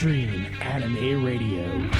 Mainstream Anime Radio.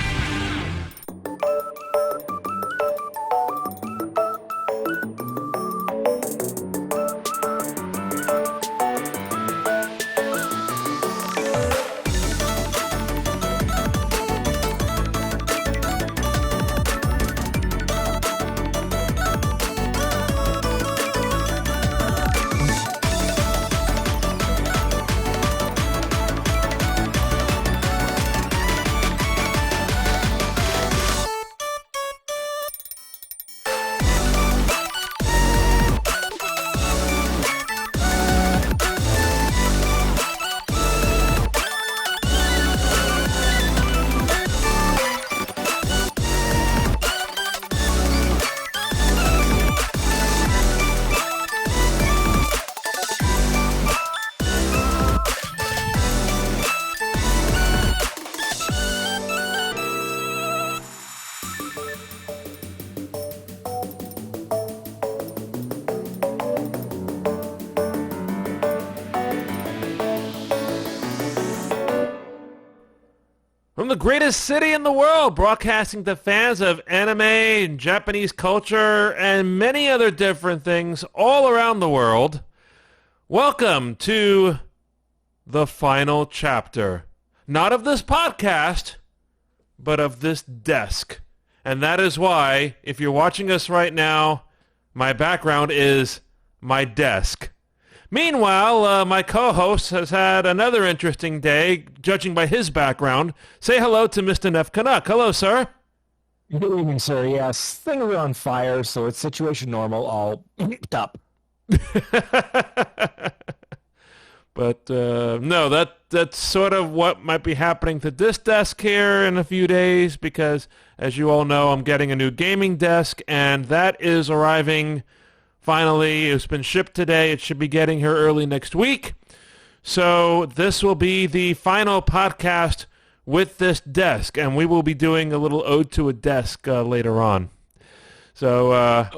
From the greatest city in the world, broadcasting to fans of anime and Japanese culture and many other different things all around the world, welcome to the final chapter. Not of this podcast, but of this desk. And that is why, if you're watching us right now, my background is my desk. Meanwhile, my co-host has had another interesting day, judging by his background. Say hello to Mr. Nef Canuck. Hello, sir. Good evening, sir. Yes, things are on fire, so it's situation normal, all heaped up. But no, that's sort of what might be happening to this desk here in a few days, because as you all know, I'm getting a new gaming desk, and that is arriving finally. It's been shipped today. It should be getting here early next week. So this will be the final podcast with this desk, and we will be doing a little ode to a desk later on. So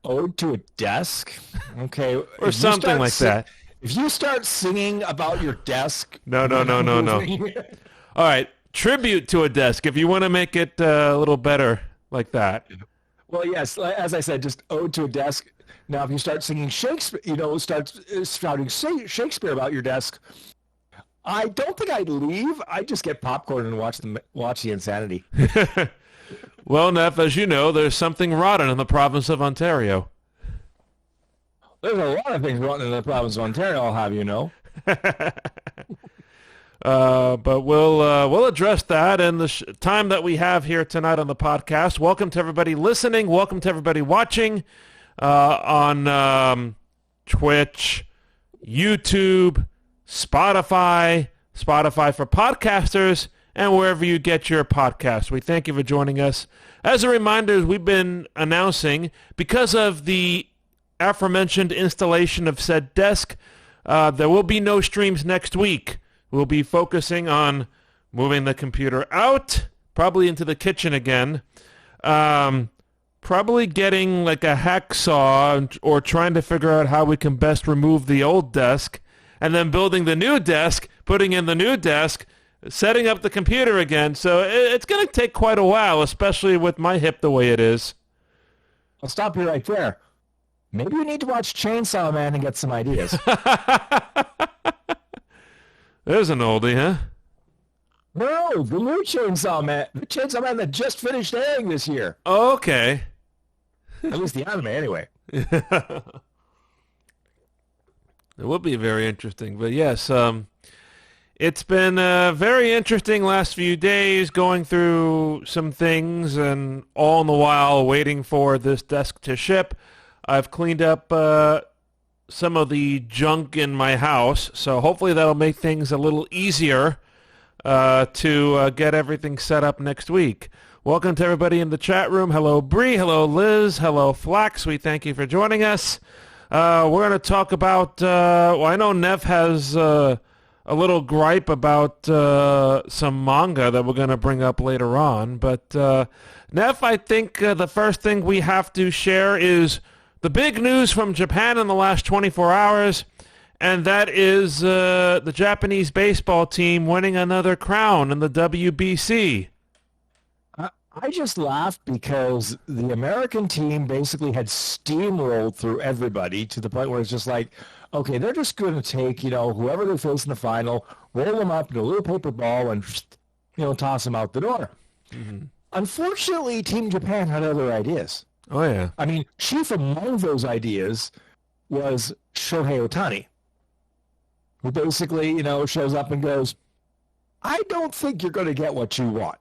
ode to a desk? Okay. Or something like that. If you start singing about your desk... No. All right. Tribute to a desk, if you want to make it a little better like that. Well, yes, as I said, just ode to a desk. Now, if you start singing Shakespeare, start shouting Shakespeare about your desk, I don't think I'd leave. I'd just get popcorn and watch the insanity. Well, Neff, as you know, there's something rotten in the province of Ontario. There's a lot of things rotten in the province of Ontario, I'll have you know. But we'll address that in the time that we have here tonight on the podcast. Welcome to everybody listening. Welcome to everybody watching. On Twitch, YouTube, Spotify for podcasters, and wherever you get your podcasts. We thank you for joining us. As a reminder, we've been announcing, because of the aforementioned installation of said desk, there will be no streams next week. We'll be focusing on moving the computer out, probably into the kitchen again. Probably getting like a hacksaw or trying to figure out how we can best remove the old desk, and then building the new desk, putting in the new desk, setting up the computer again. So it's going to take quite a while, especially with my hip the way it is. I'll stop you right there. Maybe we need to watch Chainsaw Man and get some ideas. There's an oldie, huh? No, the new Chainsaw Man. The Chainsaw Man that just finished airing this year. Oh, okay. At least the anime, anyway. It would be very interesting. But yes, it's been very interesting last few days, going through some things, and all in the while waiting for this desk to ship. I've cleaned up some of the junk in my house, so hopefully that'll make things a little easier to get everything set up next week. Welcome to everybody in the chat room. Hello, Bree. Hello, Liz. Hello, Flax. We thank you for joining us. We're going to talk about, I know Neff has a little gripe about some manga that we're going to bring up later on. But, Neff, I think the first thing we have to share is the big news from Japan in the last 24 hours. and that is the Japanese baseball team winning another crown in the WBC. I just laughed because the American team basically had steamrolled through everybody to the point where it's just like, okay, they're just going to take, whoever they face in the final, roll them up in a little paper ball and, toss them out the door. Mm-hmm. Unfortunately, Team Japan had other ideas. Oh, yeah. I mean, chief among those ideas was Shohei Ohtani, who basically, shows up and goes, I don't think you're going to get what you want.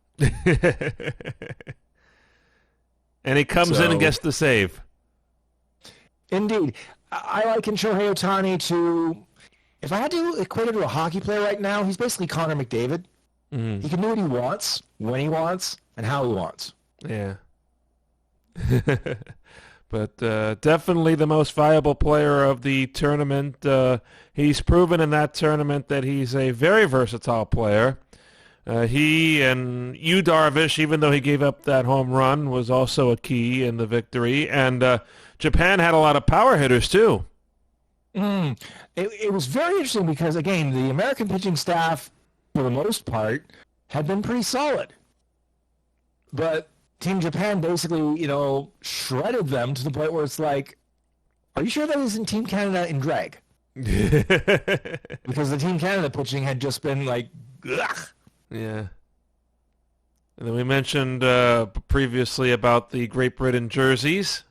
And he comes in and gets the save. Indeed. I liken Shohei Ohtani to, if I had to equate it to a hockey player right now, he's basically Connor McDavid. Mm-hmm. He can do what he wants, when he wants, and how he wants. Yeah. But definitely the most valuable player of the tournament. He's proven in that tournament that he's a very versatile player. He and Yu Darvish, even though he gave up that home run, was also a key in the victory. And Japan had a lot of power hitters, too. It was very interesting because, again, the American pitching staff, for the most part, had been pretty solid. But Team Japan basically, shredded them to the point where it's like, are you sure that isn't Team Canada in drag? Because the Team Canada pitching had just been like, ugh. Yeah. And then we mentioned previously about the Great Britain jerseys.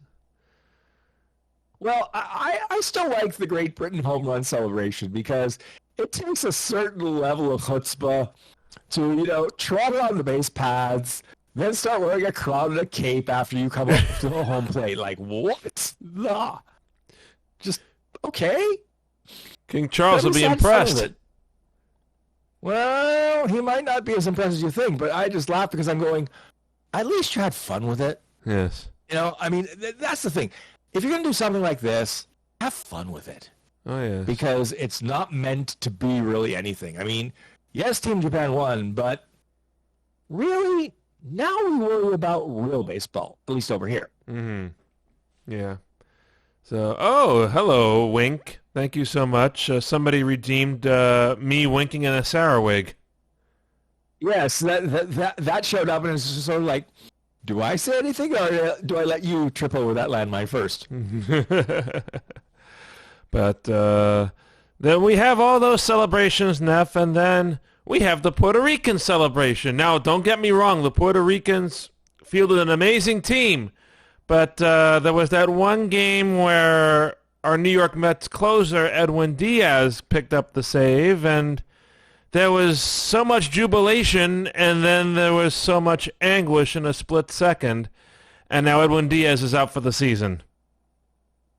Well, I still like the Great Britain home run celebration because it takes a certain level of chutzpah to, trot around the base pads, then start wearing a crown and a cape after you come up to the home plate. Like, what? Nah. Just, okay. King Charles will be impressed. Well, he might not be as impressed as you think, but I just laugh because I'm going, at least you had fun with it. Yes. That's the thing. If you're going to do something like this, have fun with it. Oh, yeah. Because it's not meant to be really anything. I mean, yes, Team Japan won, but really, now we worry about real baseball, at least over here. Mm-hmm. Yeah. So, hello, Wink. Thank you so much. Somebody redeemed me winking in a Sarah wig. Yes, that showed up, and it's just sort of like, do I say anything, or do I let you trip over that landmine first? But then we have all those celebrations, Nef, and then we have the Puerto Rican celebration. Now, don't get me wrong, the Puerto Ricans fielded an amazing team, but there was that one game where our New York Mets closer, Edwin Diaz, picked up the save, and there was so much jubilation, and then there was so much anguish in a split second, and now Edwin Diaz is out for the season.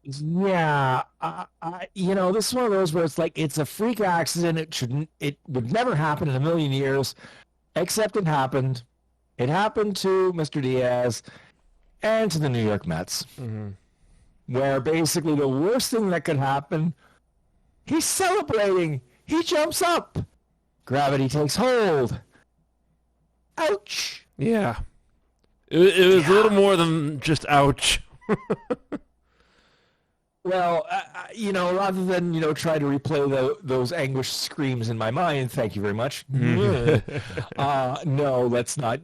Yeah, this is one of those where it's like, it's a freak accident. It would never happen in a million years, except it happened. It happened to Mr. Diaz and to the New York Mets. Mm-hmm. Where basically the worst thing that could happen, he's celebrating. He jumps up. Gravity takes hold. Ouch. Yeah. It was a little more than just ouch. Well, rather than, try to replay those anguish screams in my mind, thank you very much. No, let's not,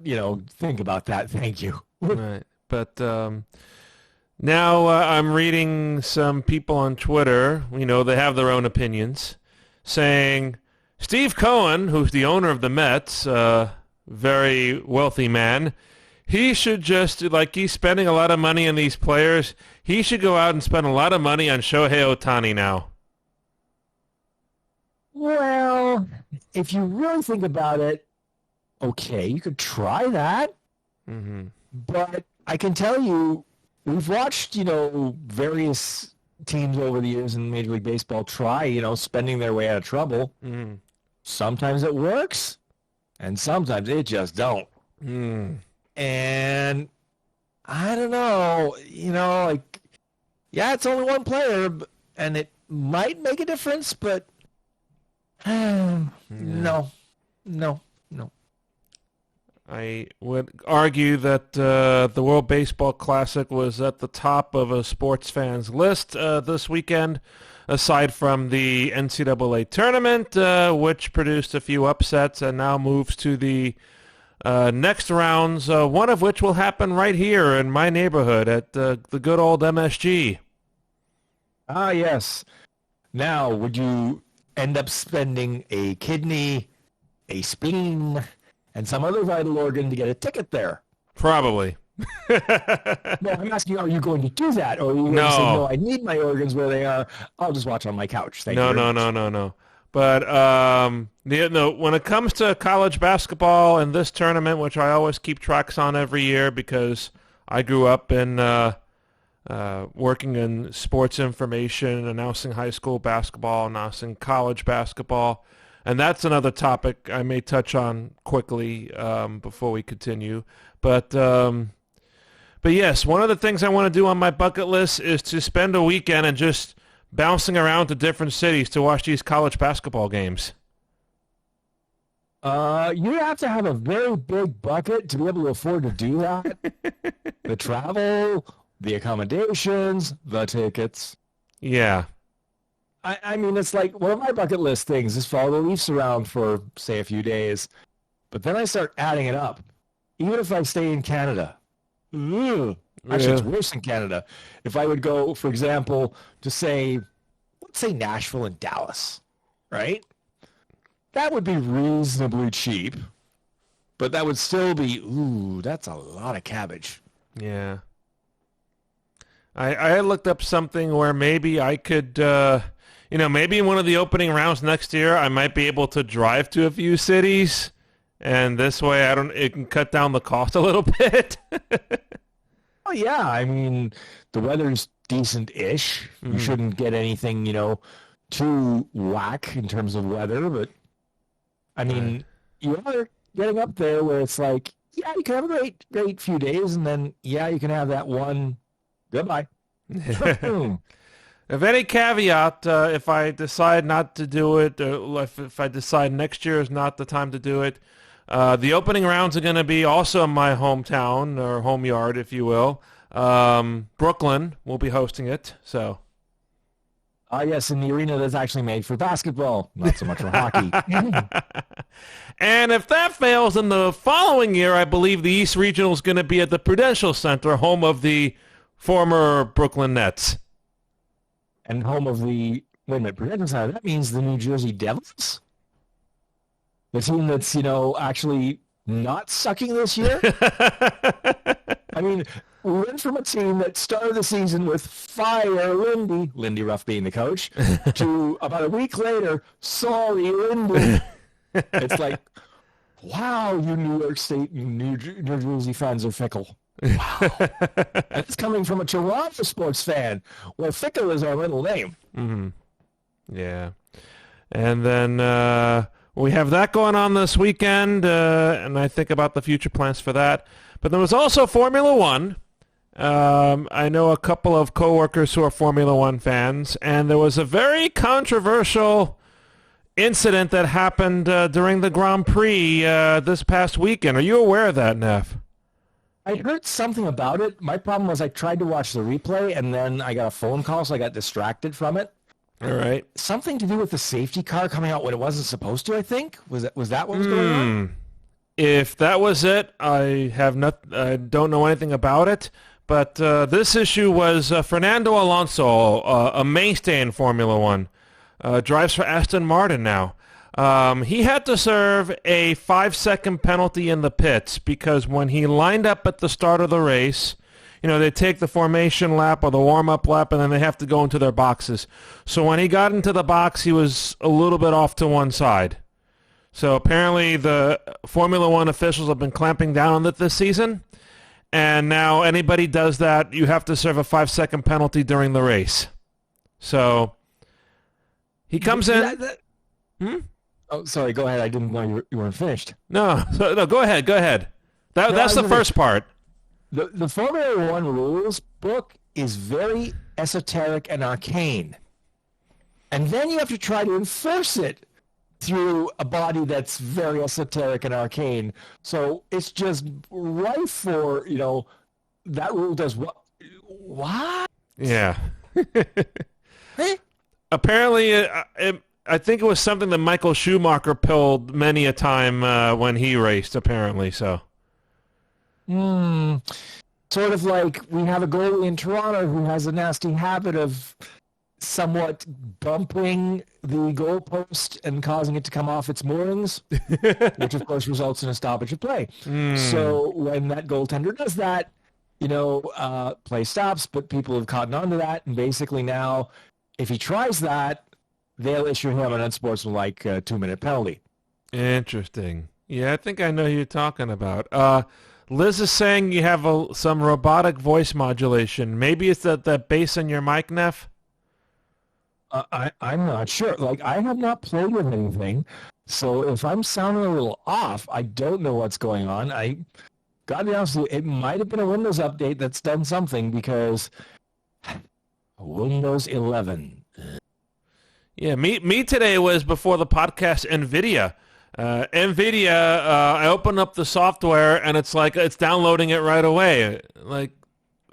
think about that. Thank you. Right. But now I'm reading some people on Twitter, they have their own opinions, saying Steve Cohen, who's the owner of the Mets, very wealthy man, he should just, he's spending a lot of money on these players, he should go out and spend a lot of money on Shohei Ohtani now. Well, if you really think about it, okay, you could try that. Mm-hmm. But I can tell you, we've watched, various teams over the years in Major League Baseball try, spending their way out of trouble. Mm. Sometimes it works, and sometimes it just don't. Mm. And I don't know, it's only one player, and it might make a difference, but no. I would argue that the World Baseball Classic was at the top of a sports fan's list this weekend, aside from the NCAA tournament, which produced a few upsets and now moves to the next rounds, one of which will happen right here in my neighborhood at the good old MSG. Ah, yes. Now, would you end up spending a kidney, a spleen, and some other vital organ to get a ticket there? Probably. No, I'm asking you, are you going to do that? Or are you going to say, no, I need my organs where they are. I'll just watch on my couch. Thank you very much. No. But when it comes to college basketball and this tournament, which I always keep tracks on every year because I grew up in working in sports information, announcing high school basketball, announcing college basketball. And that's another topic I may touch on quickly before we continue. But yes, one of the things I want to do on my bucket list is to spend a weekend and just bouncing around to different cities to watch these college basketball games. You have to have a very big bucket to be able to afford to do that. The travel, the accommodations, the tickets. Yeah. I mean, it's like one of my bucket list things is follow the Leafs around for, say, a few days. But then I start adding it up. Even if I stay in Canada. Actually, it's worse in Canada. If I would go, for example, to say, let's say Nashville and Dallas, right? That would be reasonably cheap. But that would still be, that's a lot of cabbage. Yeah. I looked up something where maybe I could... maybe in one of the opening rounds next year, I might be able to drive to a few cities, and this way it can cut down the cost a little bit. Oh yeah, I mean the weather's decent-ish. You shouldn't get anything, too whack in terms of weather, but I mean you are getting up there where it's like, yeah, you can have a great few days, and then you can have that one goodbye. If any caveat, if I decide not to do it, or if I decide next year is not the time to do it, the opening rounds are going to be also in my hometown, or home yard, if you will. Brooklyn will be hosting it, so. Yes, in the arena that's actually made for basketball, not so much for hockey. And if that fails, then the following year, I believe the East Regional is going to be at the Prudential Center, home of the former Brooklyn Nets. And home of the, wait a minute, Prudential Center, that means the New Jersey Devils? The team that's, actually not sucking this year? I mean, we went from a team that started the season with fire Lindy Ruff being the coach, to about a week later, sorry Lindy. It's like, wow, you New York State and New Jersey fans are fickle. Wow. That's coming from a Toronto sports fan, where fickle is our middle name. Mm-hmm. Yeah. And then we have that going on this weekend, and I think about the future plans for that. But there was also Formula One. I know a couple of coworkers who are Formula One fans, and there was a very controversial incident that happened during the Grand Prix this past weekend. Are you aware of that, Nef? I heard something about it. My problem was I tried to watch the replay, and then I got a phone call, so I got distracted from it. All right. Something to do with the safety car coming out when it wasn't supposed to, I think. Was that what was going on? If that was it, I don't know anything about it. But this issue was Fernando Alonso, a mainstay in Formula One, drives for Aston Martin now. He had to serve a 5-second penalty in the pits because when he lined up at the start of the race, they take the formation lap or the warm-up lap, and then they have to go into their boxes. So when he got into the box, he was a little bit off to one side. So apparently the Formula One officials have been clamping down on it this season, and now anybody does that, you have to serve a 5-second penalty during the race. So he comes in... Oh, sorry, go ahead. I didn't know you weren't finished. No, go ahead. That's the first part. The Formula One rules book is very esoteric and arcane. And then you have to try to enforce it through a body that's very esoteric and arcane. So it's just rife for, that rule does what? What? Yeah. Hey? Apparently, I think it was something that Michael Schumacher pulled many a time when he raced, apparently, so. Sort of like we have a goalie in Toronto who has a nasty habit of somewhat bumping the goalpost and causing it to come off its moorings, which of course results in a stoppage of play. So when that goaltender does that, play stops, but people have caught on to that, and basically now, if he tries that, they'll issue him an unsportsmanlike 2-minute penalty. Interesting. Yeah, I think I know who you're talking about. Liz is saying you have some robotic voice modulation. Maybe it's that bass in your mic, Nef? I'm not sure. Like, I have not played with anything, so if I'm sounding a little off, I don't know what's going on. Gotta be honest with you, it might have been a Windows update that's done something, because Windows 11. Yeah, me today was before the podcast NVIDIA. I open up the software and it's like it's downloading it right away. Like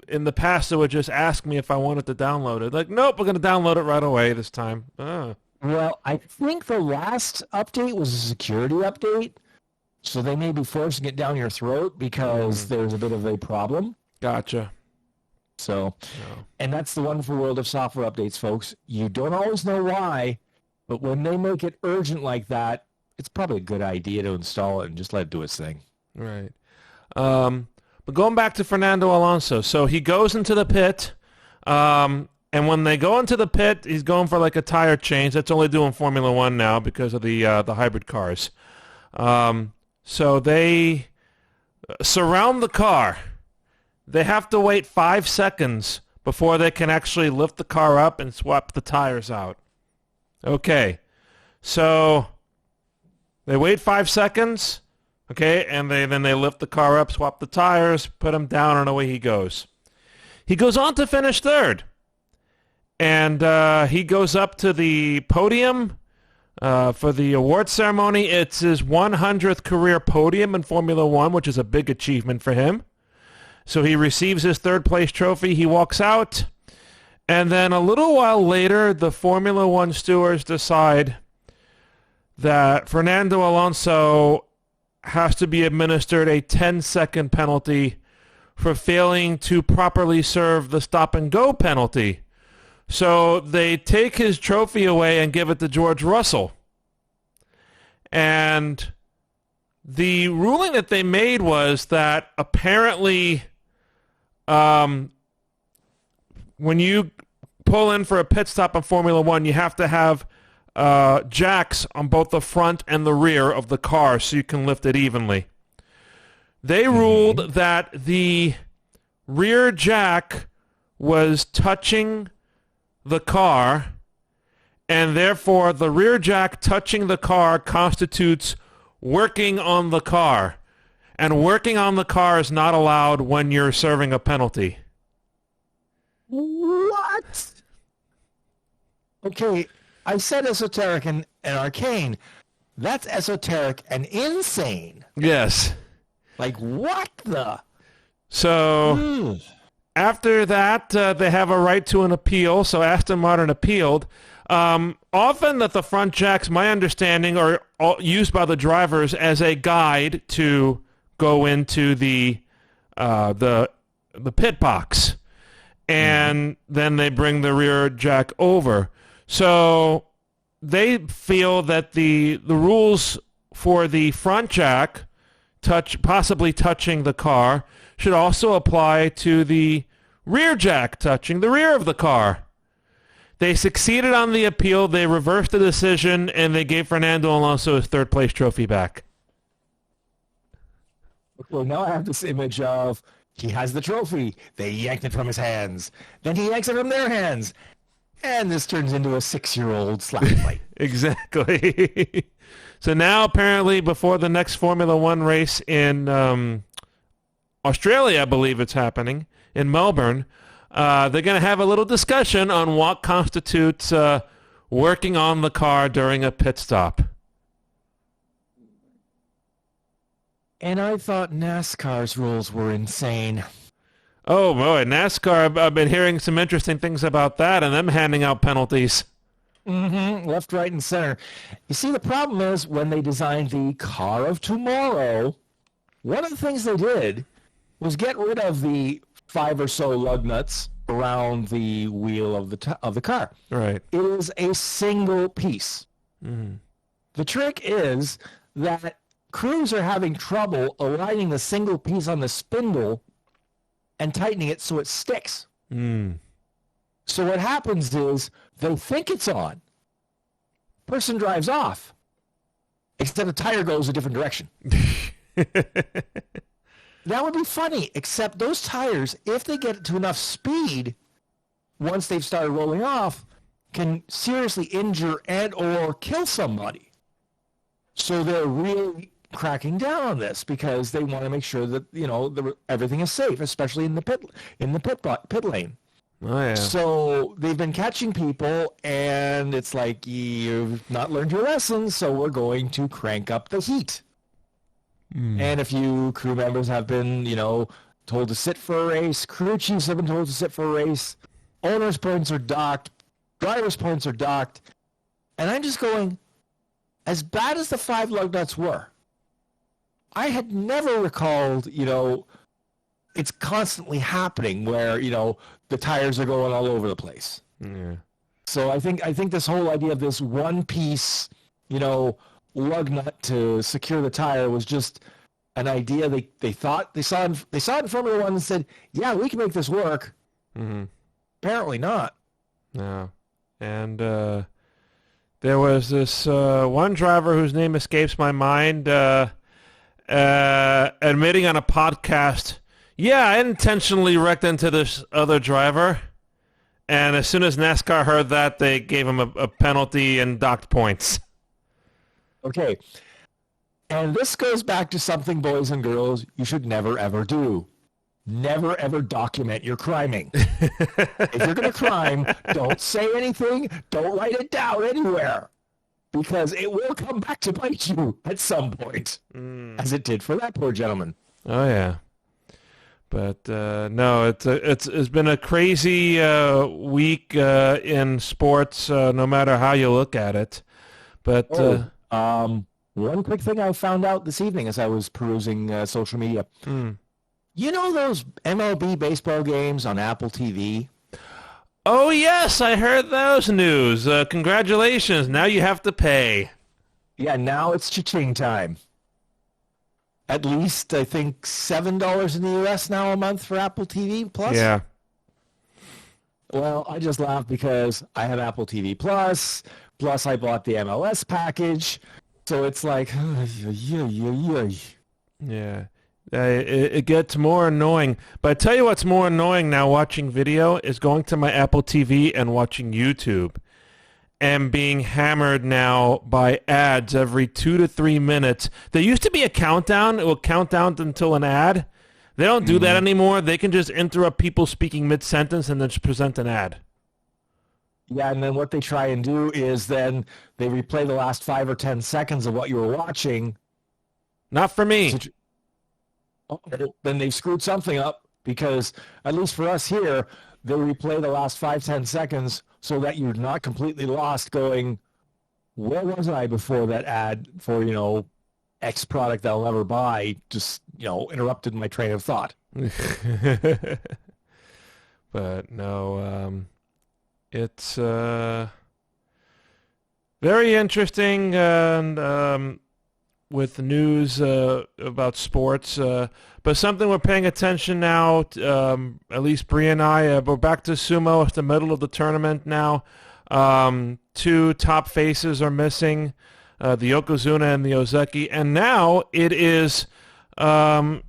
in the past, it would just ask me if I wanted to download it. Like, nope, we're going to download it right away this time. Well, I think the last update was a security update, so they may be forcing it down your throat because there's a bit of a problem. Gotcha. So, and that's the wonderful world of software updates, folks. You don't always know why, but when they make it urgent like that, it's probably a good idea to install it and just let it do its thing. Right. But going back to Fernando Alonso, so he goes into the pit, and when they go into the pit, he's going for like a tire change. That's only doing Formula One now because of the hybrid cars. So they surround the car. They have to wait 5 seconds before they can actually lift the car up and swap the tires out. Okay, so they wait 5 seconds, okay, and then they lift the car up, swap the tires, put him down, and away he goes. He goes on to finish third, and he goes up to the podium for the award ceremony. It's his 100th career podium in Formula One, which is a big achievement for him. So he receives his third-place trophy. He walks out, and then a little while later, the Formula One stewards decide that Fernando Alonso has to be administered a 10-second penalty for failing to properly serve the stop-and-go penalty. So they take his trophy away and give it to George Russell. And the ruling that they made was that apparently when you pull in for a pit stop in Formula One, you have to have jacks on both the front and the rear of the car so you can lift it evenly. They ruled that the rear jack was touching the car, and therefore the rear jack touching the car constitutes working on the car. And working on the car is not allowed when you're serving a penalty. What? Okay, I said esoteric and arcane. That's esoteric and insane. Yes. Like, what the? So, after that, they have a right to an appeal. So Aston Martin appealed. Often that the front jacks, my understanding, are used by the drivers as a guide to go into the pit box, and then they bring the rear jack over. So they feel that the rules for the front jack possibly touching the car should also apply to the rear jack touching the rear of the car. They succeeded on the appeal. They reversed the decision, and they gave Fernando Alonso his third-place trophy back. Well, now I have this image of he has the trophy. They yanked it from his hands. Then he yanks it from their hands. And this turns into a 6-year-old slap fight. Exactly. So now, apparently, before the next Formula One race in Australia, I believe it's happening, in Melbourne, they're going to have a little discussion on what constitutes working on the car during a pit stop. And I thought NASCAR's rules were insane. Oh, boy, NASCAR, I've been hearing some interesting things about that and them handing out penalties. Mm-hmm. Left, right, and center. You see, the problem is when they designed the car of tomorrow, one of the things they did was get rid of the 5 or so lug nuts around the wheel of the car. Right. It is a single piece. Mm-hmm. The trick is that crews are having trouble aligning the single piece on the spindle and tightening it so it sticks. Mm. So what happens is they think it's on. Person drives off, except the tire goes a different direction. That would be funny, except those tires, if they get to enough speed, once they've started rolling off, can seriously injure and or kill somebody. So they're really cracking down on this because they want to make sure that, you know, everything is safe, especially in the pit lane. Oh, yeah. So they've been catching people, and it's like, you've not learned your lesson, so we're going to crank up the heat. And a few crew members have been, you know, told to sit for a race. Crew chiefs have been told to sit for a race. Owners' points are docked. Drivers' points are docked. And I'm just going, as bad as the 5 lug nuts were, I had never recalled, you know, it's constantly happening where, you know, the tires are going all over the place. Yeah. So I think this whole idea of this one piece, you know, lug nut to secure the tire was just an idea they thought they saw in Formula One and said, yeah, we can make this work. Mm-hmm. Apparently not. No. And there was this one driver whose name escapes my mind admitting on a podcast, yeah, I intentionally wrecked into this other driver. And as soon as NASCAR heard that, they gave him a penalty and docked points. Okay. And this goes back to something, boys and girls, you should never, ever do. Never, ever document your criming. If you're going to crime, don't say anything. Don't write it down anywhere. Because it will come back to bite you at some point, as it did for that poor gentleman. Oh, yeah. But no, it's been a crazy week in sports, no matter how you look at it. But one quick thing I found out this evening as I was perusing social media. You know those MLB baseball games on Apple TV? Oh, yes, I heard those news. Congratulations. Now you have to pay. Yeah, now it's cha-ching time. At least, I think, $7 in the U.S. now a month for Apple TV Plus. Yeah. Well, I just laughed because I have Apple TV Plus, plus I bought the MLS package, so it's like, Yeah. It gets more annoying. But I tell you what's more annoying now watching video is going to my Apple TV and watching YouTube and being hammered now by ads every 2 to 3 minutes. There used to be a countdown. It will count down until an ad. They don't do that anymore. They can just interrupt people speaking mid-sentence and then just present an ad. Yeah, and then what they try and do is then they replay the last 5 or 10 seconds of what you were watching. Not for me. Then they've screwed something up because, at least for us here, they replay the last 5-10 seconds so that you're not completely lost going, where was I before that ad for, you know, X product that I'll never buy just, you know, interrupted my train of thought. But no, it's very interesting and with news about sports. But something we're paying attention now, at least Bree and I, we're back to sumo. It's the middle of the tournament now. 2 top faces are missing, the Yokozuna and the Ozeki. And now it is a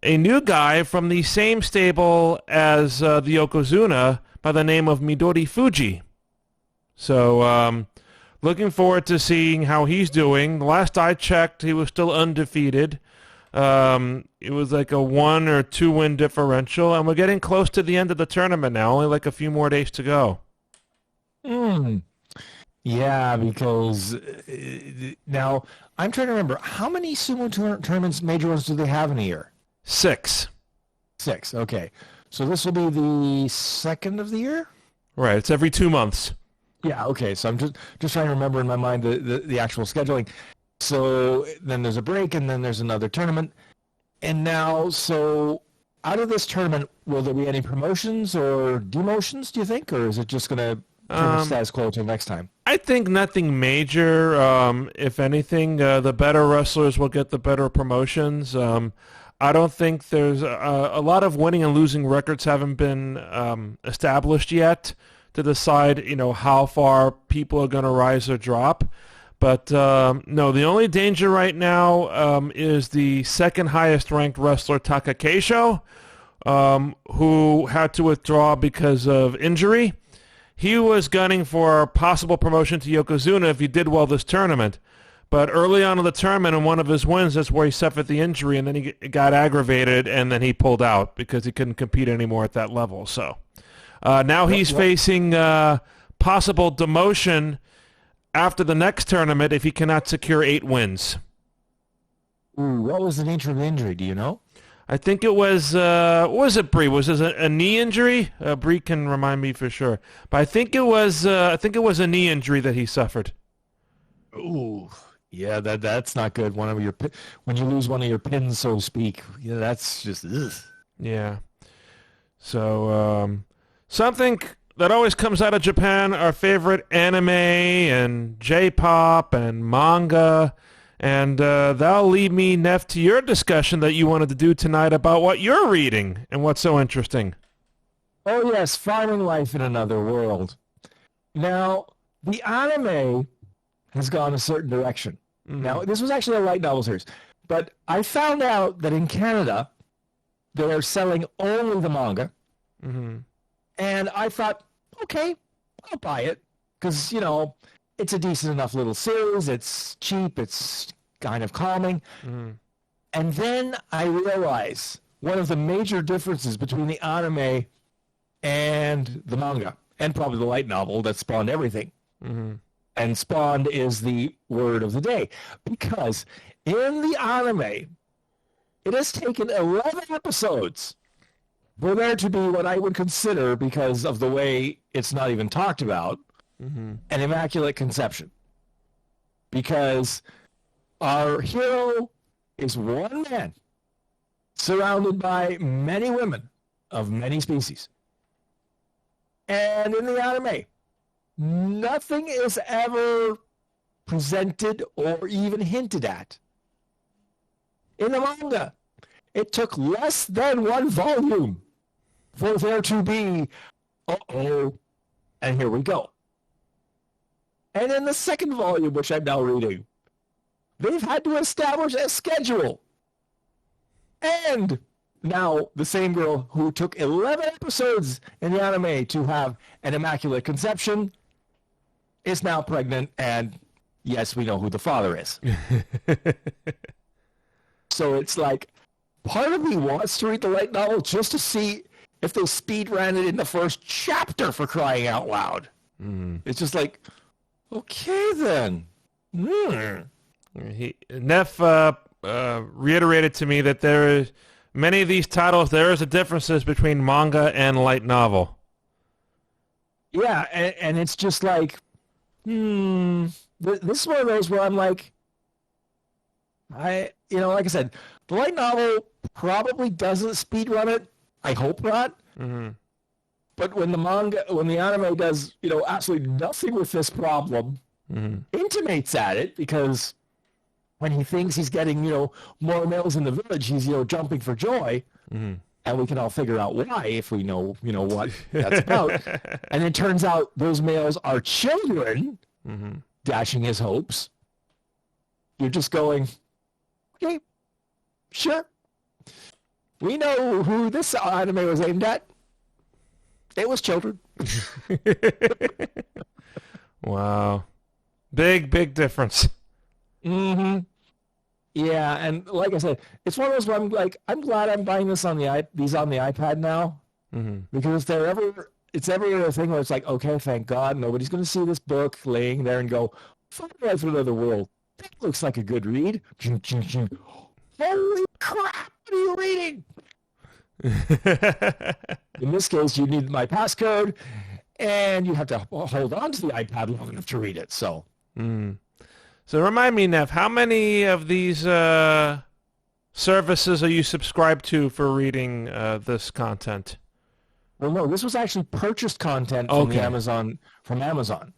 new guy from the same stable as the Yokozuna by the name of Midori Fuji. So looking forward to seeing how he's doing. The last I checked, he was still undefeated. It was like a 1 or 2 win differential, and we're getting close to the end of the tournament now, only like a few more days to go. Yeah, because now I'm trying to remember how many sumo tournaments, major ones, do they have in a year? 6. 6. Okay, so this will be the second of the year. Right. It's every 2 months. Yeah. Okay. So I'm just trying to remember in my mind the actual scheduling. So then there's a break, and then there's another tournament, and now so out of this tournament, will there be any promotions or demotions? Do you think, or is it just going to turn the status quo until next time? I think nothing major. If anything, the better wrestlers will get the better promotions. I don't think there's a lot of winning and losing records haven't been established yet to decide, how far people are going to rise or drop. But no, the only danger right now is the second highest ranked wrestler, Taka Keisho, who had to withdraw because of injury. He was gunning for possible promotion to Yokozuna if he did well this tournament. But early on in the tournament, in one of his wins, that's where he suffered the injury, and then he got aggravated, and then he pulled out because he couldn't compete anymore at that level. So now he's facing possible demotion after the next tournament if he cannot secure 8 wins. Ooh, what was the nature of the injury? Do you know? I think it was, what was it, Bree? Was it a knee injury? Bree can remind me for sure. But I think it was a knee injury that he suffered. Ooh, yeah, that's not good. When you lose one of your pins, so to speak, yeah, that's just ugh. Yeah. So something that always comes out of Japan, our favorite anime and J-pop and manga. And that'll lead me, Nef, to your discussion that you wanted to do tonight about what you're reading and what's so interesting. Oh, yes, Farming Life in Another World. Now, the anime has gone a certain direction. Mm-hmm. Now, this was actually a light novel series, but I found out that in Canada, they're selling only the manga. Mm-hmm. And I thought, okay, I'll buy it because, it's a decent enough little series. It's cheap. It's kind of calming. Mm-hmm. And then I realized one of the major differences between the anime and the manga, and probably the light novel that spawned everything. Mm-hmm. And spawned is the word of the day. Because in the anime, it has taken 11 episodes for there to be what I would consider, because of the way it's not even talked about, mm-hmm. an immaculate conception. Because our hero is one man surrounded by many women of many species. And in the anime, nothing is ever presented or even hinted at. In the manga, it took less than 1 volume for there to be, and here we go. And in the second volume, which I'm now reading, they've had to establish a schedule. And now the same girl who took 11 episodes in the anime to have an immaculate conception is now pregnant, and yes, we know who the father is. So it's like, part of me wants to read the light novel just to see if they speed ran it in the first chapter, for crying out loud. Mm-hmm. It's just like, okay then. Nef reiterated to me that there is many of these titles, there is a differences between manga and light novel. Yeah, and it's just like, this is one of those where I'm like, like I said, the light novel probably doesn't speedrun it. I hope not. Mm-hmm. But when the anime does, absolutely nothing with this problem, mm-hmm. intimates at it, because when he thinks he's getting, more males in the village, he's, jumping for joy. Mm-hmm. And we can all figure out why if we know, what that's about. And it turns out those males are children, mm-hmm. dashing his hopes. You're just going, okay, sure. We know who this anime was aimed at. It was children. Wow. Big difference. Mm-hmm. Yeah, and like I said, it's one of those where I'm like, I'm glad I'm buying this on the iPad now, mm-hmm. because if they're ever it's every other thing where it's like, okay, thank God, nobody's going to see this book laying there and go, Find Life in Another World. That looks like a good read. Holy crap, what are you reading? In this case, you need my passcode, and you have to hold on to the iPad long enough to read it. So, So remind me, Nev, how many of these services are you subscribed to for reading this content? well, no, this was actually purchased content from Okay. Amazon.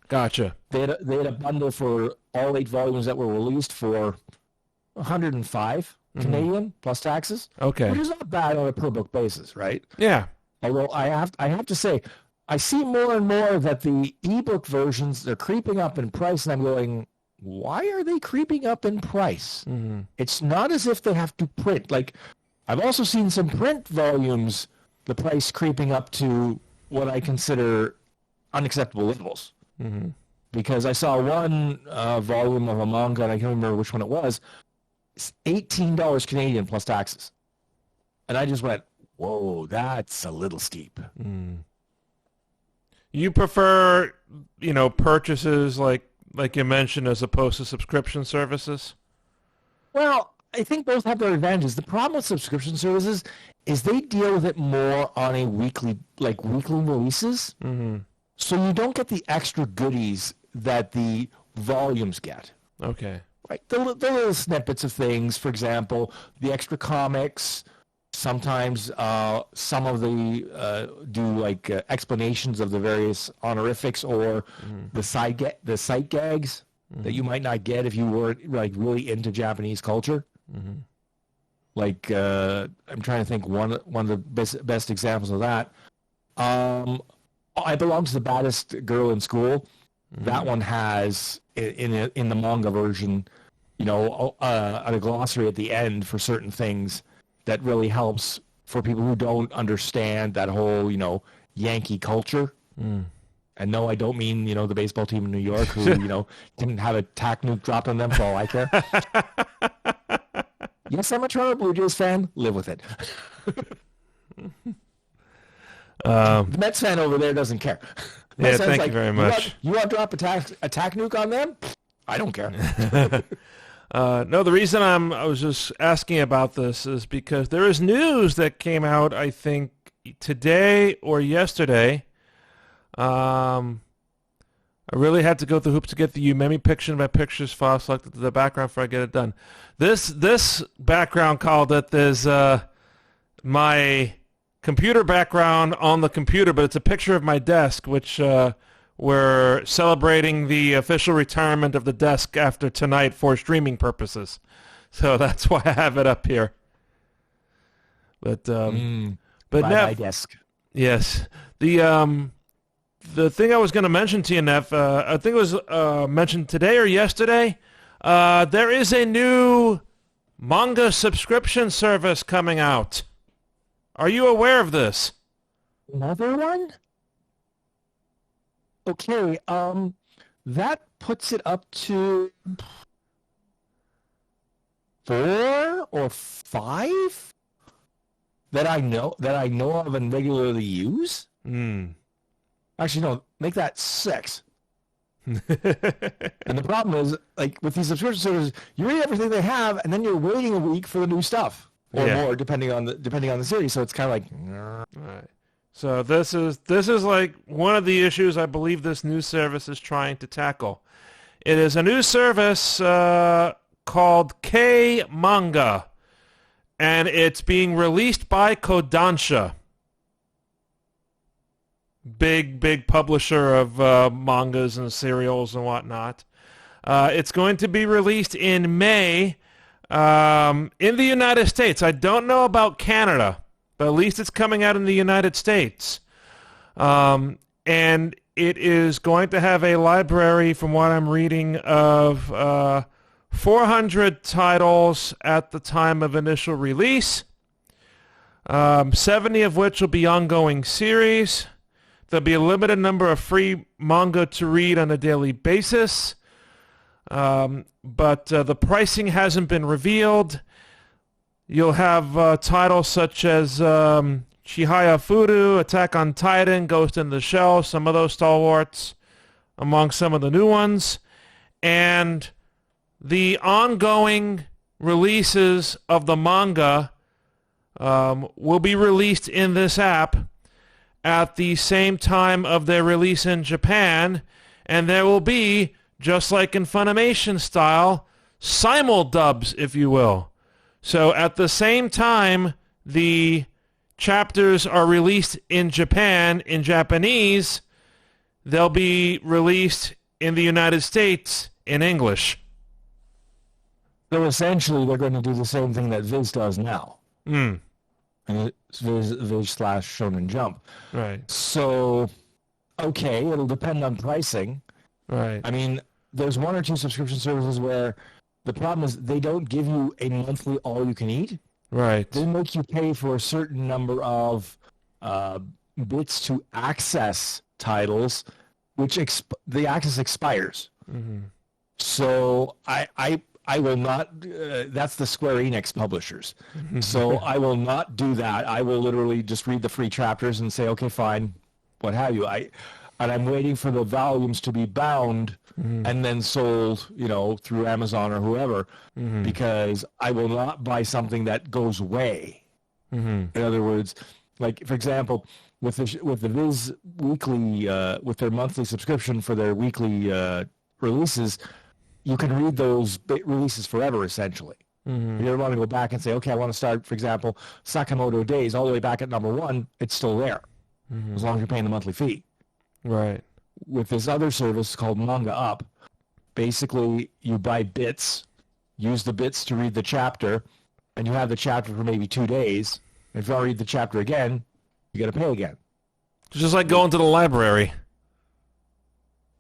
Gotcha. They had a bundle for all 8 volumes that were released for 105 Canadian plus taxes, Okay. which is not bad on a per book basis, right? Yeah. Although I have to say, I see more and more that the ebook versions, they're creeping up in price, and I'm going, why are they creeping up in price? It's not as if they have to print. Like, I've also seen some print volumes, the price creeping up to what I consider unacceptable levels. Because I saw one volume of a manga, and I can't remember which one it was, it's $18 Canadian plus taxes. And I just went, whoa, that's a little steep. You prefer, purchases like you mentioned as opposed to subscription services? Well, I think both have their advantages. The problem with subscription services is they deal with it more on a weekly releases. So you don't get the extra goodies that the volumes get. Okay. Right, the little snippets of things. For example, the extra comics. Sometimes some of the do explanations of the various honorifics or the sight gags that you might not get if you were really into Japanese culture. I'm trying to think one of the best examples of that. I Belong to the Baddest Girl in School. That one has in the manga version, a glossary at the end for certain things that really helps for people who don't understand that whole, Yankee culture. And no, I don't mean, the baseball team in New York who, didn't have a tack nuke dropped on them for all I care. Yes, I'm a Toronto Blue Jays fan. Live with it. The Mets fan over there doesn't care. Yeah, thank you very much. You want to drop a tack nuke on them? I don't care. No, the reason I was just asking about this is because there is news that came out, I think, today or yesterday. I really had to go through hoops to get the Umemi picture by pictures file selected to the background before I get it done. This background called it is my computer background on the computer, but it's a picture of my desk, which we're celebrating the official retirement of the desk after tonight for streaming purposes. So that's why I have it up here. But my desk. Yes. The thing I was going to mention to you, Nef, I think it was mentioned today or yesterday, there is a new manga subscription service coming out. Are you aware of this? Another one? Okay, that puts it up to 4 or 5 that I know of and regularly use. Actually, no, make that 6. And the problem is, with these subscription services, you read everything they have, and then you're waiting a week for the new stuff, or more, depending on the series. So it's kind of like, all right. So this is like one of the issues I believe this new service is trying to tackle. It is a new service called K Manga, and it's being released by Kodansha. Big publisher of mangas and serials and whatnot. It's going to be released in May in the United States. I don't know about Canada, but at least it's coming out in the United States. And it is going to have a library, from what I'm reading, of 400 titles at the time of initial release, 70 of which will be ongoing series. There'll be a limited number of free manga to read on a daily basis, but the pricing hasn't been revealed. You'll have titles such as Chihaya Furu, Attack on Titan, Ghost in the Shell, some of those stalwarts among some of the new ones. And the ongoing releases of the manga will be released in this app at the same time of their release in Japan, and there will be, just like in Funimation style, simuldubs, if you will. So at the same time the chapters are released in Japan in Japanese, they'll be released in the United States in English. So essentially, they're going to do the same thing that Viz does now. Mm. And it's Viz/Shonen Jump. Right. So, okay, it'll depend on pricing. Right. I mean, there's one or two subscription services where the problem is they don't give you a monthly all-you-can-eat. Right. They make you pay for a certain number of bits to access titles, which the access expires. Mm-hmm. So I will not, that's the Square Enix publishers. So I will not do that. I will literally just read the free chapters and say, okay, fine, what have you. And I'm waiting for the volumes to be bound and then sold, through Amazon or whoever, because I will not buy something that goes away. In other words, like, for example, with the Viz weekly, with their monthly subscription for their weekly releases, you can read those releases forever, essentially. You don't want to go back and say, okay, I want to start, for example, Sakamoto Days all the way back at number 1. It's still there, as long as you're paying the monthly fee. Right. With this other service called Manga Up, basically you buy bits, use the bits to read the chapter, and you have the chapter for maybe 2 days. If you want to read the chapter again, you got to pay again. It's just like going to the library.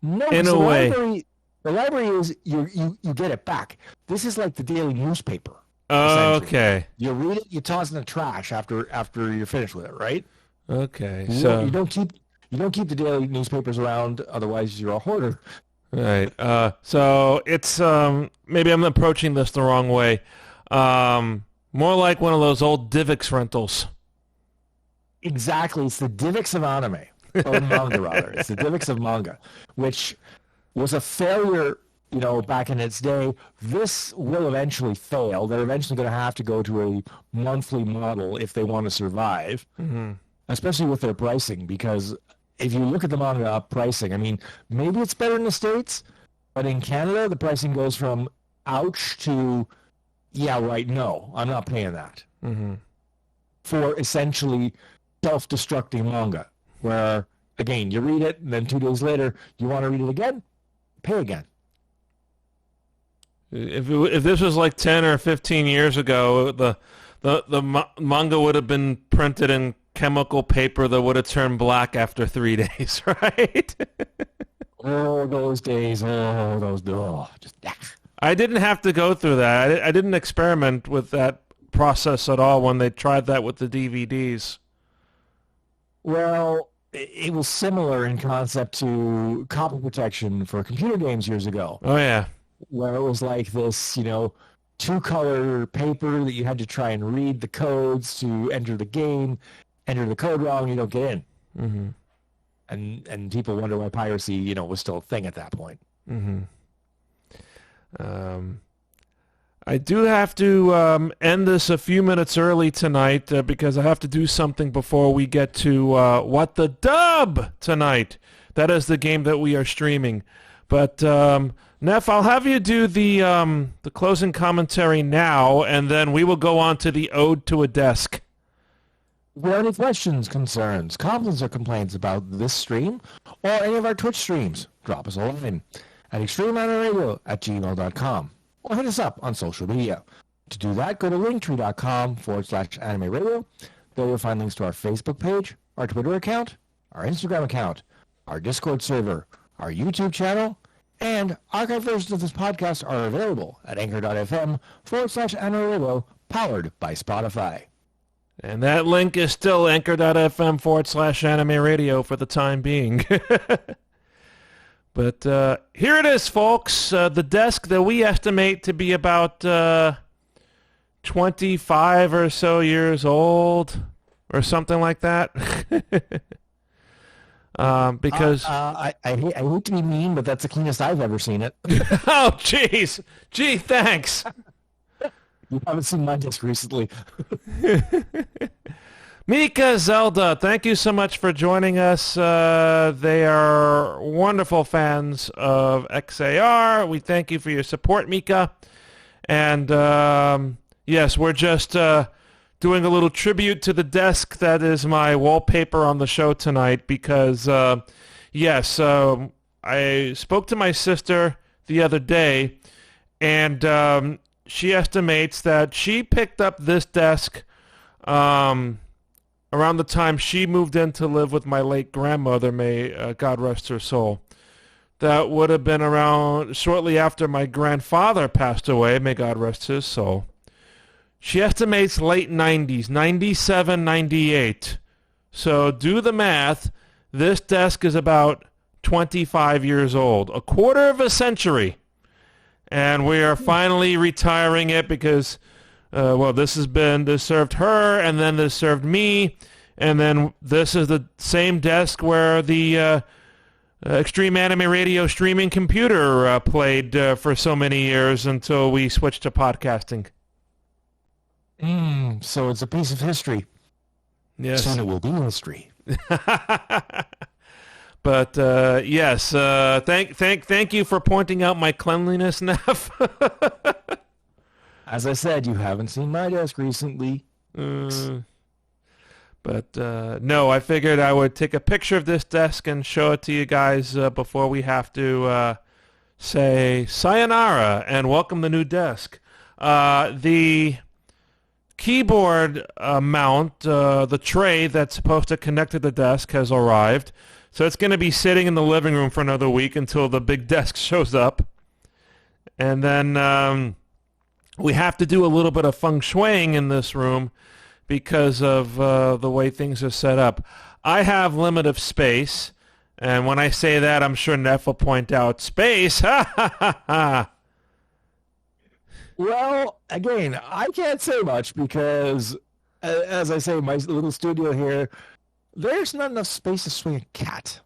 No, in a way. The library is you get it back. This is like the daily newspaper. Okay. You read it, you toss it in the trash after you're finished with it, right? Okay. You don't keep the daily newspapers around, otherwise you're a hoarder. Right. So it's maybe I'm approaching this the wrong way. More like one of those old DivX rentals. Exactly. It's the DivX of anime. Or manga, rather. It's the DivX of manga, which was a failure, back in its day. This will eventually fail. They're eventually going to have to go to a monthly model if they want to survive, especially with their pricing, because if you look at the Manga Up pricing, I mean, maybe it's better in the States, but in Canada, the pricing goes from ouch to, yeah, right, no, I'm not paying that. For essentially self-destructing manga, where, again, you read it, and then 2 days later, you want to read it again, pay again. If this was like 10 or 15 years ago, the manga would have been printed in chemical paper that would have turned black after 3 days, right? Oh, those days. I didn't have to go through that. I didn't experiment with that process at all when they tried that with the DVDs. Well, it was similar in concept to copy protection for computer games years ago. Oh, yeah. Where it was like this, two-color paper that you had to try and read the codes to enter the game. Enter the code wrong, you don't get in. And people wonder why piracy, was still a thing at that point. I do have to end this a few minutes early tonight because I have to do something before we get to What the Dub tonight. That is the game that we are streaming. But Nef, I'll have you do the closing commentary now, and then we will go on to the Ode to a Desk. If you have any questions, concerns, compliments, or complaints about this stream or any of our Twitch streams, drop us a line at extremeanimeradio@gmail.com or hit us up on social media. To do that, go to linktree.com/anime radio. There you'll find links to our Facebook page, our Twitter account, our Instagram account, our Discord server, our YouTube channel, and archived versions of this podcast are available at anchor.fm/anime radio, powered by Spotify. And that link is still anchor.fm/anime radio for the time being. But here it is, folks. The desk that we estimate to be about 25 or so years old, or something like that. Because I hate to be mean, but that's the cleanest I've ever seen it. oh, jeez. Gee, thanks. You haven't seen my disc recently. Mika, Zelda, thank you so much for joining us. They are wonderful fans of XAR. We thank you for your support, Mika. And yes, we're just doing a little tribute to the desk that is my wallpaper on the show tonight because, yes, I spoke to my sister the other day, and she estimates that she picked up this desk around the time she moved in to live with my late grandmother, may God rest her soul. That would have been around shortly after my grandfather passed away, may God rest his soul. She estimates late 90s, 97, 98. So do the math. This desk is about 25 years old, a quarter of a century. And we are finally retiring it because this served her, and then this served me, and then this is the same desk where the Extreme Anime Radio streaming computer played for so many years until we switched to podcasting. So it's a piece of history. Yes. Soon it will be history. But yes, thank you for pointing out my cleanliness, Nef. As I said, you haven't seen my desk recently. But no, I figured I would take a picture of this desk and show it to you guys before we have to say sayonara and welcome the new desk. The keyboard mount, the tray that's supposed to connect to the desk has arrived. So it's going to be sitting in the living room for another week until the big desk shows up. And then we have to do a little bit of feng shuiing in this room because of the way things are set up. I have limited space, and when I say that, I'm sure Nef will point out, space, ha ha ha ha. Well, again, I can't say much because, as I say, my little studio here, there's not enough space to swing a cat.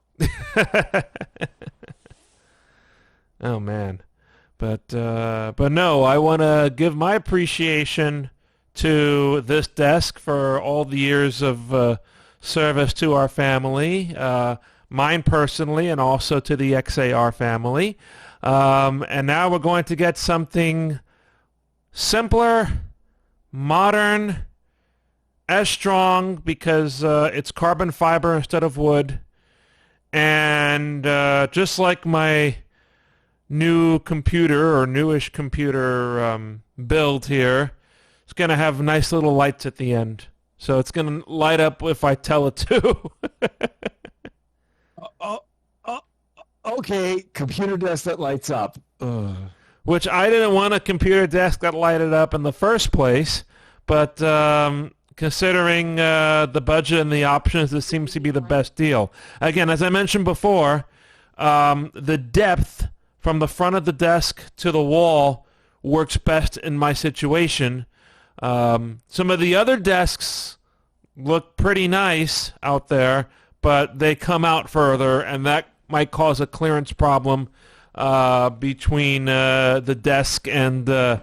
Oh, man. But no, I want to give my appreciation to this desk for all the years of service to our family, mine personally, and also to the XAR family. And now we're going to get something simpler, modern, as strong because it's carbon fiber instead of wood. And just like my new computer or newish computer build here, it's going to have nice little lights at the end. So it's going to light up if I tell it to. Okay, computer desk that lights up. Which I didn't want a computer desk that lighted up in the first place, but considering the budget and the options, this seems to be the best deal. Again, as I mentioned before, the depth from the front of the desk to the wall works best in my situation. Some of the other desks look pretty nice out there, but they come out further, and that might cause a clearance problem between the desk and the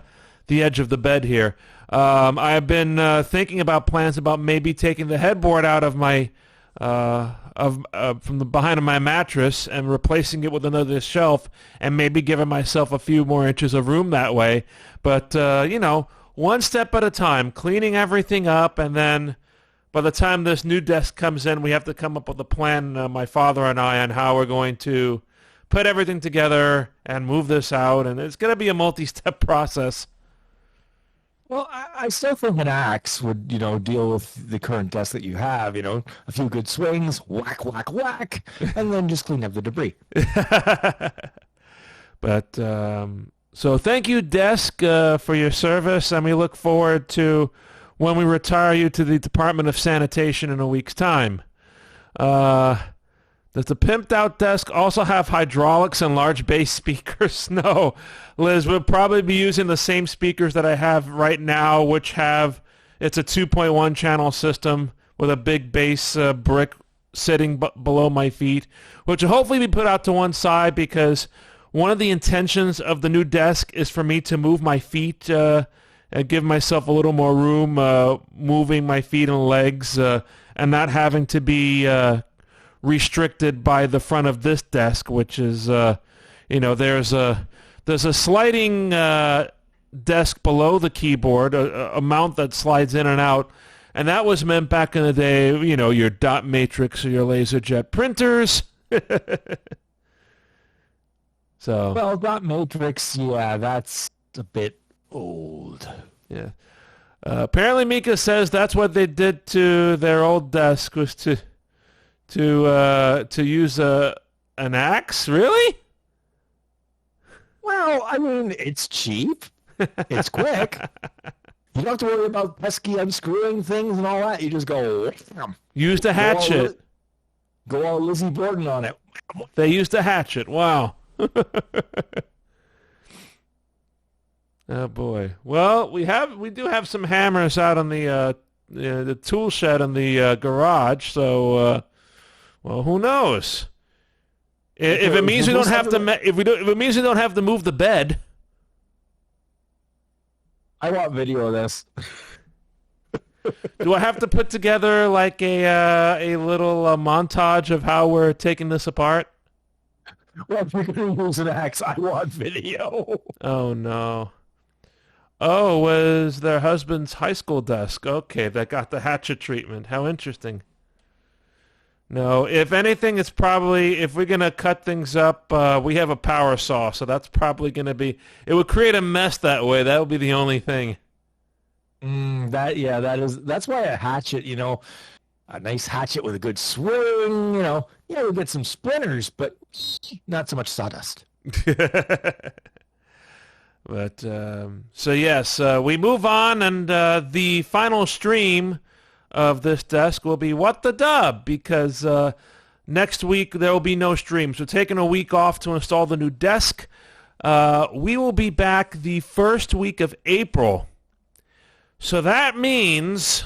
edge of the bed here. I've been thinking about plans about maybe taking the headboard out of my from the behind of my mattress and replacing it with another shelf, and maybe giving myself a few more inches of room that way. But one step at a time, cleaning everything up, and then by the time this new desk comes in, we have to come up with a plan, my father and I, on how we're going to put everything together and move this out, and it's going to be a multi-step process. Well, I still think an axe would, deal with the current desk that you have, a few good swings, whack, whack, whack, and then just clean up the debris. But, so thank you, desk, for your service, and we look forward to when we retire you to the Department of Sanitation in a week's time. Does the pimped-out desk also have hydraulics and large bass speakers? No. Liz, we'll probably be using the same speakers that I have right now, which it's a 2.1 channel system with a big base brick sitting below my feet, which will hopefully be put out to one side because one of the intentions of the new desk is for me to move my feet and give myself a little more room, moving my feet and legs, and not having to be restricted by the front of this desk, which is, there's a sliding desk below the keyboard, a mount that slides in and out. And that was meant back in the day, your dot matrix or your LaserJet printers. So. Well, dot matrix, yeah, that's a bit old. Yeah. Apparently, Mika says that's what they did to their old desk was to use an axe. Really? Well, I mean, it's cheap. It's quick. You don't have to worry about pesky unscrewing things and all that. You just go, wham. Use the hatchet. Go all Lizzie Borden on it. They used a hatchet. Wow. Oh boy. Well, we do have some hammers out on the tool shed in the garage. So, well, who knows? If it means we don't have to, if it means we don't have to move the bed. I want video of this. Do I have to put together like a little montage of how we're taking this apart? Well, if we're going to use an axe, I want video. Oh, no. Oh, was their husband's high school desk. Okay, that got the hatchet treatment. How interesting. No, if anything, it's probably, if we're going to cut things up, we have a power saw, so that's probably going to be, it would create a mess that way. That would be the only thing. That's why a hatchet, a nice hatchet with a good swing, we'll get some splinters, but not so much sawdust. But, so yes, we move on, and the final stream of this desk will be What the Dub, because next week there will be no streams. We're taking a week off to install the new desk. We will be back the first week of April. So that means...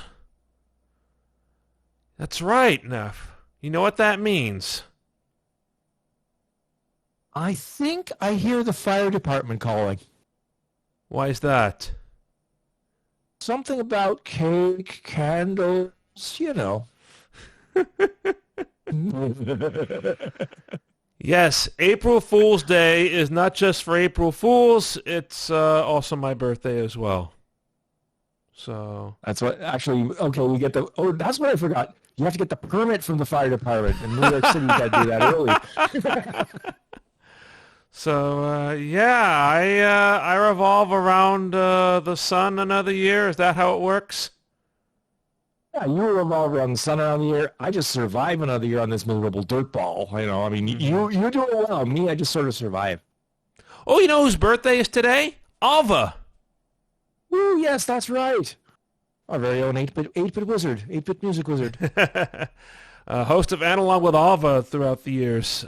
That's right, Nef. You know what that means? I think I hear the fire department calling. Why is that? Something about cake, candles, Yes, April Fool's Day is not just for April Fools. It's also my birthday as well. So that's what actually. Okay, we get the. Oh, that's what I forgot. You have to get the permit from the fire department in New York City. You got to do that early. So I revolve around the sun another year. Is that how it works? Yeah, you revolve around the sun around the year. I just survive another year on this miserable dirt ball. I mean, you're doing well. Me, I just sort of survive. Oh, you know whose birthday is today? Alva. Ooh, yes, that's right. Our very own 8-bit wizard, 8-bit music wizard. Host of Analog with Alva throughout the years.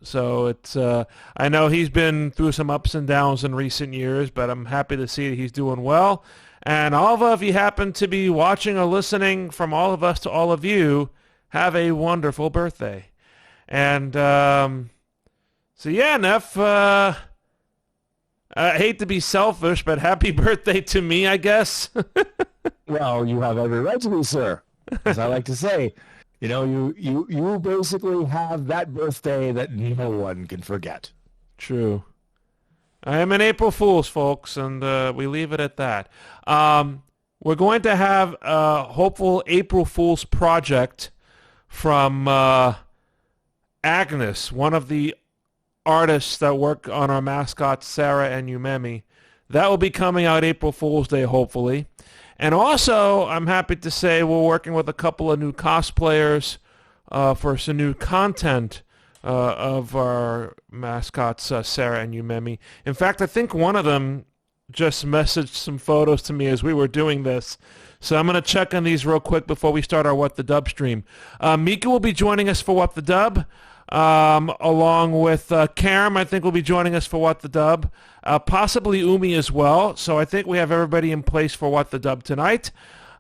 So it's I know he's been through some ups and downs in recent years, but I'm happy to see that he's doing well. And Alva, if you happen to be watching or listening, from all of us to all of you, have a wonderful birthday. And so yeah, Nef, I hate to be selfish, but happy birthday to me, I guess. Well, you have every right to be, sir. As I like to say, you basically have that birthday that no one can forget. True. I am an April Fool's, folks, and we leave it at that. We're going to have a hopeful April Fool's project from Agnes, one of the artists that work on our mascots, Sarah and Umemi. That will be coming out April Fool's Day, hopefully. And also, I'm happy to say we're working with a couple of new cosplayers for some new content of our mascots, Sarah and Umemi. In fact, I think one of them just messaged some photos to me as we were doing this. So I'm going to check on these real quick before we start our What the Dub stream. Mika will be joining us for What the Dub. Along with Karam, I think will be joining us for What the Dub. Possibly Umi as well. So I think we have everybody in place for What the Dub tonight.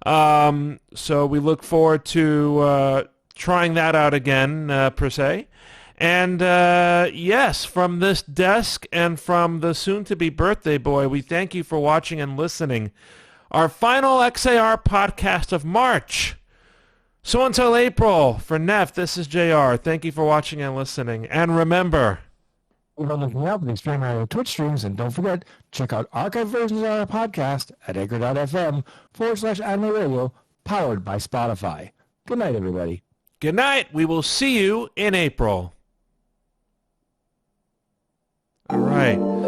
So we look forward to trying that out again, per se. And yes, from this desk and from the soon-to-be birthday boy, we thank you for watching and listening. Our final XAR podcast of March. So until April, for Nef, this is JR. Thank you for watching and listening. And remember, We're looking out for the extreme Twitch streams, and don't forget, check out archive versions of our podcast at anchor.fm/anime radio, powered by Spotify. Good night, everybody. good night. We will see you in April. All right.